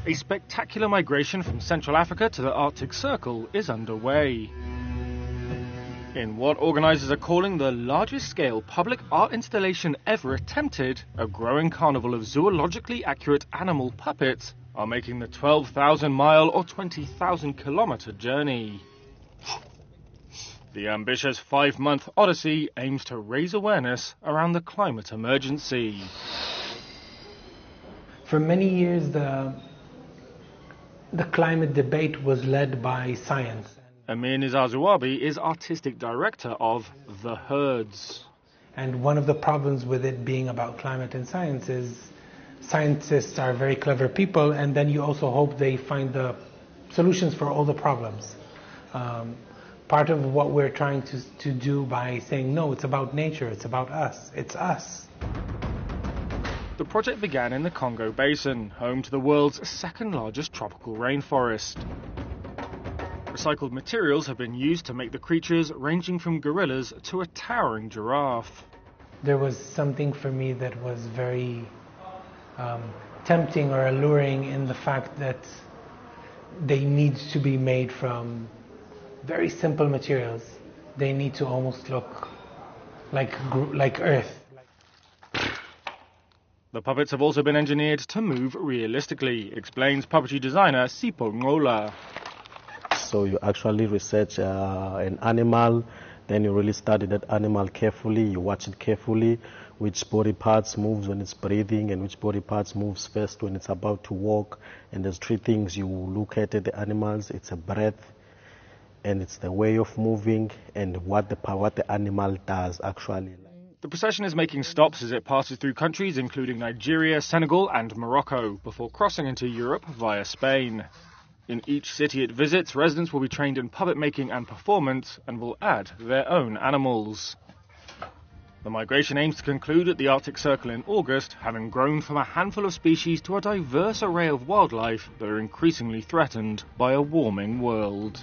A spectacular migration from Central Africa to the Arctic Circle is underway. In what organisers are calling the largest-scale public art installation ever attempted, a growing carnival of zoologically accurate animal puppets are making the 12,000-mile or 20,000-kilometre journey. The ambitious 5-month odyssey aims to raise awareness around the climate emergency. For many years, the climate debate was led by science. Amir Nizar-Zuabi is artistic director of The Herds. And one of the problems with it being about climate and science is scientists are very clever people, and then you also hope they find the solutions for all the problems. Part of what we're trying to do by saying, no, it's about nature, it's about us, it's us. The project began in the Congo Basin, home to the world's second-largest tropical rainforest. Recycled materials have been used to make the creatures ranging from gorillas to a towering giraffe. There was something for me that was very tempting or alluring in the fact that they need to be made from very simple materials. They need to almost look like Earth. The puppets have also been engineered to move realistically, explains puppetry designer Sipho Ngola. So you actually research an animal, then you really study that animal carefully, you watch it carefully, which body parts moves when it's breathing and which body parts moves first when it's about to walk. And there's 3 things you look at the animals. It's a breath, and it's the way of moving, and what the animal does actually. The procession is making stops as it passes through countries including Nigeria, Senegal and Morocco, before crossing into Europe via Spain. In each city it visits, residents will be trained in puppet making and performance and will add their own animals. The migration aims to conclude at the Arctic Circle in August, having grown from a handful of species to a diverse array of wildlife that are increasingly threatened by a warming world.